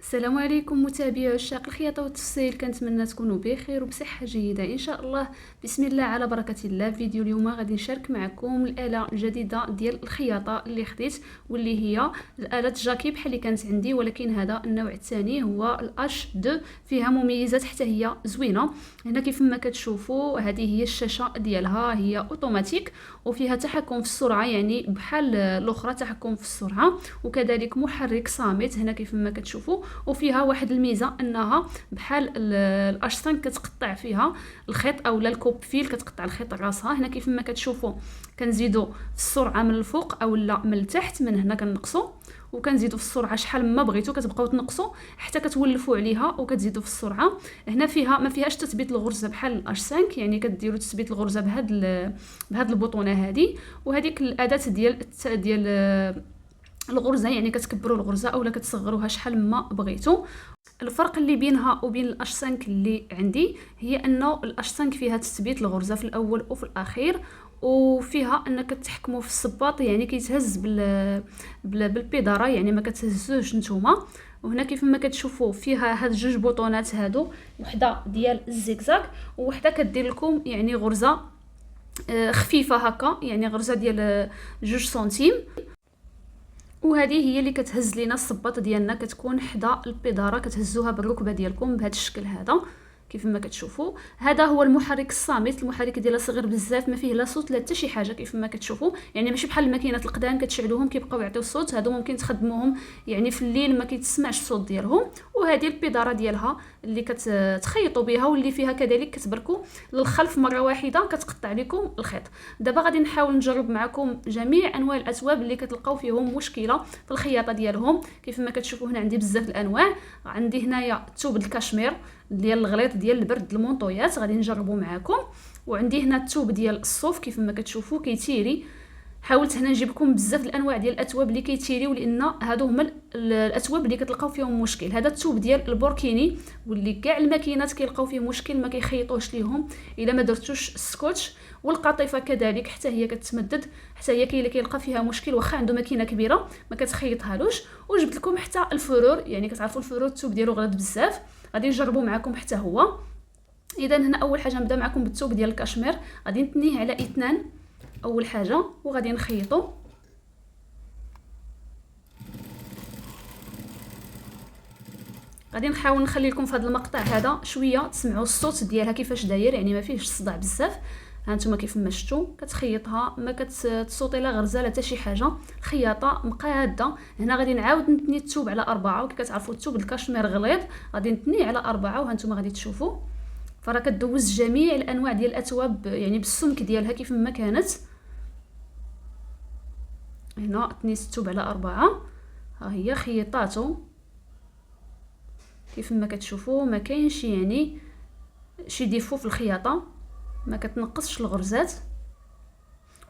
السلام عليكم متابعي عشاق الخياطة والتفصيل، كنتمنى تكونوا بخير وبصحة جيدة ان شاء الله. بسم الله على بركة الله. فيديو اليوم غادي نشارك معكم الآلة الجديدة ديال الخياطة اللي خديت، واللي هي الآلة جاكي بحال اللي كانت عندي، ولكن هذا النوع الثاني هو الاش 2. فيها مميزات حتى هي زوينة. هنا كيف ما كتشوفوا هذه هي الشاشة ديالها، هي اوتوماتيك وفيها تحكم في السرعة، يعني بحال الاخرى تحكم في السرعة، وكذلك محرك صامت هنا كيف ما كتشوفوا. وفيها واحد الميزه انها بحال الاش 5 كتقطع فيها الخيط اولا الكوب فيل، كتقطع الخيط راسها. هنا كيف ما كتشوفوا كنزيدوا في السرعه من الفوق اولا من التحت، من هنا كنقصوا وكنزيدوا في السرعه شحال ما بغيتوا، كتبقاو تنقصوا حتى كتولفوا عليها وكتزيدوا في السرعه. هنا فيها ما فيهاش تثبيت الغرزه بحال الاش 5، يعني كديروا تثبيت الغرزه بهاد البطونه هذه، وهذيك الاداه ديال الغرزه، يعني كتكبروا الغرزه اولا كتصغروها شحال ما بغيتوا. الفرق اللي بينها وبين الاش 5 اللي عندي هي انه الاش 5 فيها تثبيت الغرزه في الاول وفي الاخير، وفيها انك تحكموا في الصباط، يعني كيتهز بالبيداره، يعني ما كتهزوش نتوما. وهنا كيف ما كتشوفوا فيها هاد جوج بوطونات هادو، وحده ديال الزيكزاك وحده كدير لكم يعني غرزه خفيفه هكا، يعني غرزه ديال 2 سنتيم. وهذه هي اللي كتهز لينا الصباط ديالنا، كتكون حدا البيداره، كتهزوها بالركبه ديالكم بهذا الشكل هذا كيف ما كتشوفوا. هذا هو المحرك الصامت، المحرك ديالها صغير بزاف، ما فيه لا صوت لا حتى شي حاجه كيف ما كتشوفوا، يعني ماشي بحال الماكينات القدام كتشعلوهم كيبقاو يعطيو الصوت. هادو ممكن تخدموهم يعني في الليل ما كيتسمعش الصوت ديالهم. وهذه البيداره ديالها اللي كتخيطوا بها، واللي فيها كذلك كتبركوا للخلف مره واحده كتقطع لكم الخيط. دابا غادي نحاول نجرب معكم جميع انواع الاثواب اللي كتلقاو فيهم مشكله في الخياطه ديالهم. كيف ما كتشوفوا هنا عندي بزاف الانواع. عندي هنايا الثوب الكاشمير ديال الغليظ ديال البرد المونطويات، غادي نجربوا معكم. وعندي هنا الثوب ديال الصوف كيف ما كتشوفوا كيتيري. حاولت هنا نجيب لكم بزاف الانواع ديال الاثواب اللي كيتيريو، لان هادو هما الاثواب اللي كتلقاو فيهم مشكل. هذا الثوب ديال البوركيني، واللي كاع الماكينات كيلقاو فيه مشكل ما كيخيطوش ليهم الا ما درتوش السكوتش. والقطيفه كذلك حتى هي كتمدد، حتى هي كاين اللي كيلقى فيها مشكل واخا عنده ماكينه كبيره ما كتخيطهالوش. وجبت لكم حتى الفرور، يعني كتعرفوا الفرور الثوب ديالو غليظ بزاف، غادي نجربوا معكم حتى هو. اذا هنا اول حاجه نبدا معكم بالثوب ديال الكاشمير، غادي نتنيه على اثنان اول حاجه وغادي نخيطو. غادي نحاول نخلي لكم في هذا المقطع هذا شويه تسمعوا الصوت ديالها كيفاش داير، يعني ما فيهش الصداع بزاف. ها نتوما كيف ما شفتوا كتخيطها ما كتصوتي لا غرزه لا حتى شي حاجه، خياطه مقاده. هنا غادي نعاود نتني الثوب على 4، وكي كتعرفوا الثوب الكاشمير غليظ غادي نتنيه على 4، وها نتوما غادي تشوفوا فراه كدوز جميع الانواع ديال الاثواب يعني بالسمك ديالها كيف ما كانت. هنا تنيت الثوب على 4، ها هي خيطاتو كيف ما كتشوفوا. ما كاينش يعني شي ديفو في الخياطه، ما كتنقصش الغرزات.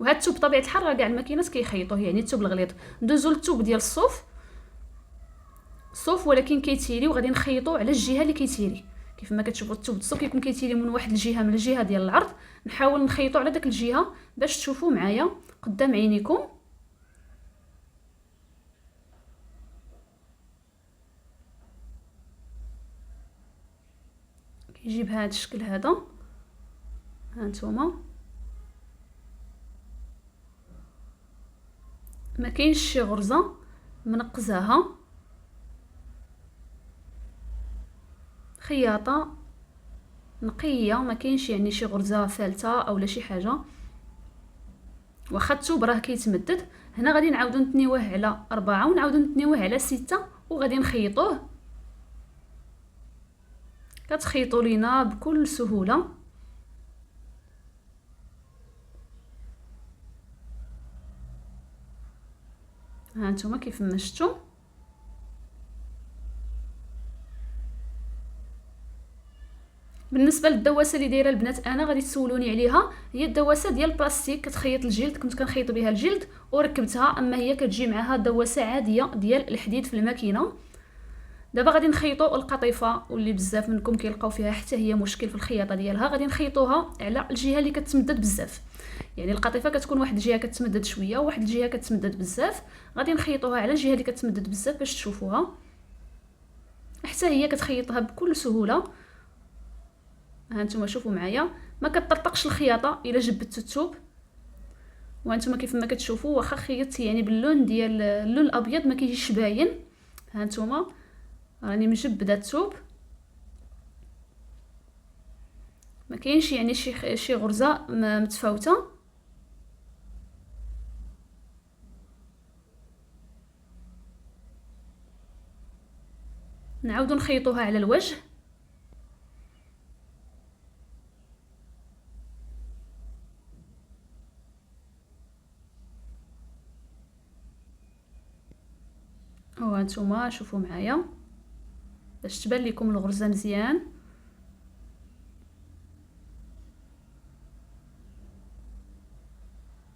وهذا الثوب بطبيعه الحال راه كاع الماكينات كيخيطوه، يعني الثوب الغليظ. ندوزو للثوب ديال الصوف ولكن كيتيري، وغادي نخيطو على الجهه اللي كيتيري. كيف ما كتشوفوا الثوب الصوف كيكون كيتيري من واحد الجهه، من الجهه ديال العرض. نحاول نخيطو على داك الجهه باش تشوفوا معايا قدام عينيكم. كيجي بهذا الشكل هذا، ها نتوما ما كاينش شي غرزه منقزاها، خياطه نقيه، ما كاينش يعني شي غرزه فالته اولا شي حاجه. واخا الثوب راه كيتمدد. هنا غادي نعاودو نتنيوه على 4 ونعاودو نتنيوه على 6 وغادي نخيطوه. كتخيطوا لينا بكل سهوله. ها نتوما كيف ما شفتوا. بالنسبه للدواسه اللي دايره البنات انا غادي تسولوني عليها، هي الدواسه ديال البلاستيك كتخيط الجلد، كنت كنخيط بها الجلد وركبتها، اما هي كتجي معها دواسه عاديه ديال الحديد في الماكينه. دابا غادي نخيطوا القطيفه، واللي بزاف منكم كيلقاو فيها حتى هي مشكل في الخياطه ديالها. غادي نخيطوها على الجهه اللي كتمدد بزاف، يعني القطيفه كتكون واحد الجهه كتمدد شويه وواحد الجهه كتمدد بزاف. غادي نخيطوها على الجهه اللي كتمدد بزاف باش تشوفوها. حتى هي كتخيطها بكل سهوله. ها نتوما شوفوا معايا ما كتطرطقش الخياطه الا جبدتوا الثوب. وانتم كيف ما كتشوفوا واخا خيطت يعني باللون ديال اللون الابيض ما كيجيش باين. ها نتوما راني مجبده الثوب، ما كاينش يعني شي غرزه متفاوته. نعاودوا نخيطوها على الوجه. وانتم شوفوا معايا باش تبان لكم الغرزه مزيان.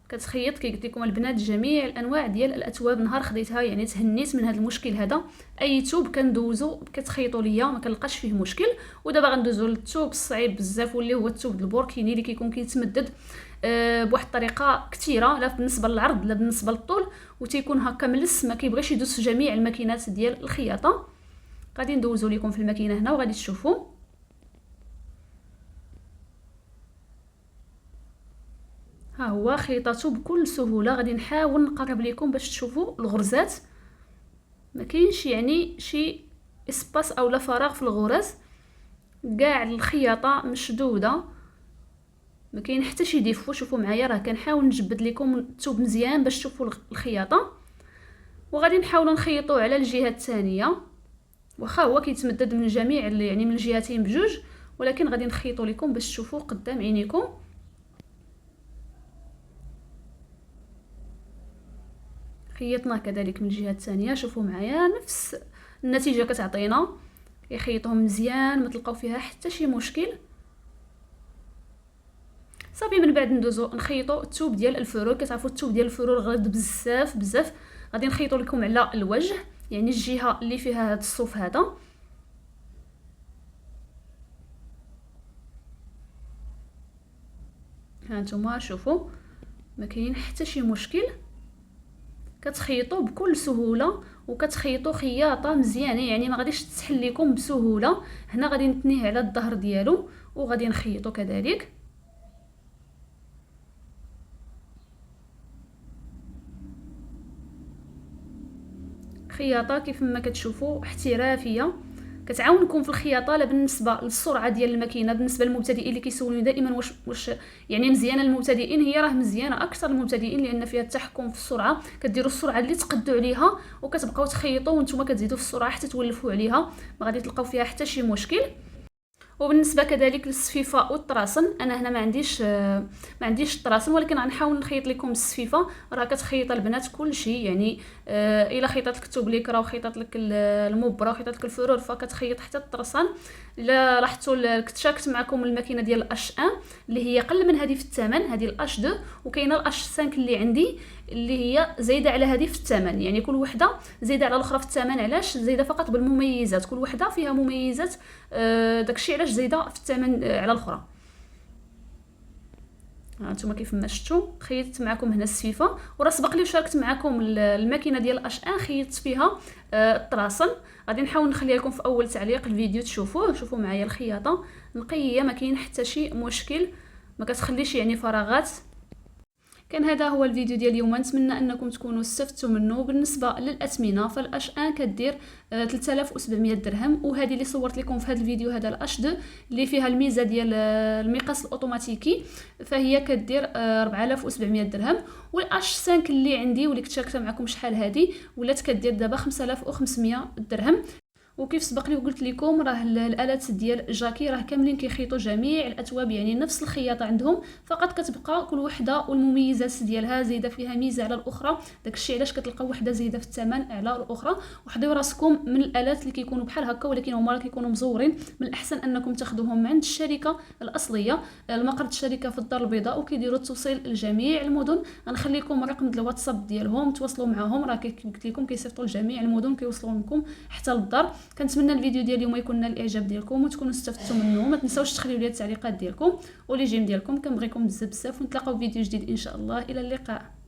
كتخيط كي قلت لكم البنات جميع الانواع ديال الاثواب. نهار خديتها يعني تهنيت من هذا المشكل هذا. اي ثوب كندوزو كتخيطوا ليا ما كنلقاش فيه مشكل. ودابا غندوزو للثوب الصعيب بزاف واللي هو الثوب البوركيني اللي كيكون كيتمدد بواحد الطريقه كثيره، لا بالنسبه للعرض لا بالنسبه للطول، وتيكون هكا ملس ما كيبغيش يدوز في جميع الماكينات ديال الخياطه. غادي ندوزو لكم في الماكينه هنا وغادي تشوفوا. ها هو خيطاتو بكل سهوله. غادي نحاول نقرب لكم باش تشوفوا الغرزات. ما كاينش يعني شي اسباس او لا فراغ في الغرز، كاع الخياطه مشدوده، ما كاين حتى شي ديفو. شوفوا معايا راه كنحاول نجبد لكم الثوب مزيان باش تشوفوا الخياطه. وغادي نحاولوا نخيطوا على الجهه الثانيه، واخا هو كيتمدد من جميع يعني من الجهتين بجوج، ولكن غادي نخيطوا لكم باش تشوفوا قدام عينيكم. خيطنا كذلك من الجهه الثانيه. شوفوا معايا نفس النتيجه كتعطينا. كيخيطهم مزيان ما تلقاو فيها حتى شي مشكل. صافي من بعد ندوزو نخيطوا الثوب ديال الفرور. كتعرفوا الثوب ديال الفرور غليظ بزاف بزاف. غادي نخيطوا لكم على الوجه يعني الجهه اللي فيها هذا الصوف هذا. ها نتوما شوفوا ما كاين حتى شي مشكل. كتخيطوا بكل سهوله وكتخيطوا خياطه مزيانه يعني ما غاديش تسحل لكم بسهوله. هنا غادي نتنيه على الظهر ديالو وغادي نخيطوا كذلك. خياطه كيف ما كتشوفوا احترافيه كتعاونكم في الخياطه. لا بالنسبه للسرعه ديال الماكينه بالنسبه للمبتدئين اللي كيسولوني دائما واش يعني مزيانه للمبتدئين، هي راه مزيانه اكثر للمبتدئين لان فيها التحكم في السرعه. كديروا السرعه اللي تقدوا عليها وكتبقاو تخيطوا وانتم كتزيدوا في السرعه حتى تولفوا عليها، ما غادي تلقاو فيها حتى شي مشكل. وبالنسبه كذلك للصفيفه والطراسن، انا هنا ما عنديش الطراسن، ولكن غنحاول نخيط لكم الصفيفه. راه كتخيط البنات كل شيء يعني الا خيطات لك الثوب ليكرا وخيطات لك المبره وخيطات لك الفرور فكتخيط حتى الطرسان. الا لاحظتوا كنت شاركت معكم الماكينه ديال الاش 1 اللي هي قل من هذه في الثمن، هذه الاش 2، وكاينه الاش 5 اللي عندي اللي هي زايده على هذه في الثمن. يعني كل وحده زايده على الاخرى في الثمن. علاش زايده؟ فقط بالمميزات، كل وحده فيها مميزات داكشي علاش زايده في الثمن على الاخرى. هانتوما كيف ما شفتوا خيطت معكم هنا السفيفه، وراه سبق لي وشاركت معكم الماكينه ديال الاش 1 خيطت فيها الطراسن. غادي نحاول نخليها لكم في اول تعليق الفيديو تشوفوه. شوفوا معايا الخياطه نقيه ما كاين حتى شي مشكل، ما كتخليش يعني فراغات. كان هذا هو الفيديو ديال اليوم، نتمنى انكم تكونوا استفدتوا منه. بالنسبه للاثمنه فالاش 1 كدير 3700 درهم، وهذه اللي صورت لكم في هذا الفيديو هذا الاش 2 اللي فيها الميزه ديال المقاس الاوتوماتيكي فهي كدير 4700 درهم. والاش 5 اللي عندي واللي كنت شاركتها معكم شحال هذه ولات كدير دابا 5500 درهم. وكيف سبق لي وقلت لكم راه الالات ديال جاكي راه كاملين كيخيطوا جميع الاثواب يعني نفس الخياطه عندهم، فقط كتبقى كل وحده والمميزات ديالها زايده فيها ميزه على الاخرى. داكشي علاش كتلقاو وحده زايده في الثمن على الاخرى. وحضروا راسكم من الالات اللي كيكونوا بحال هكا ولكن هما راه كيكونوا مزورين. من الاحسن انكم تاخذوهم عند الشركه الاصليه، المقر الشركه في الدار البيضاء، وكيديروا التوصيل لجميع المدن. غنخليكم رقم الواتساب ديالهم تواصلوا معاهم، راه قلت لكم كيصيفطوا لجميع المدن كيوصلوا لكم حتى للدار. كنتمنى الفيديو ديال اليوم يكون نال الاعجاب ديالكم وتكونوا استفدتوا منه. ما تنساوش تخليو لي التعليقات ديالكم ولي جيم ديالكم، كنبغيكم بزاف ونتلاقاو في فيديو جديد ان شاء الله. الى اللقاء.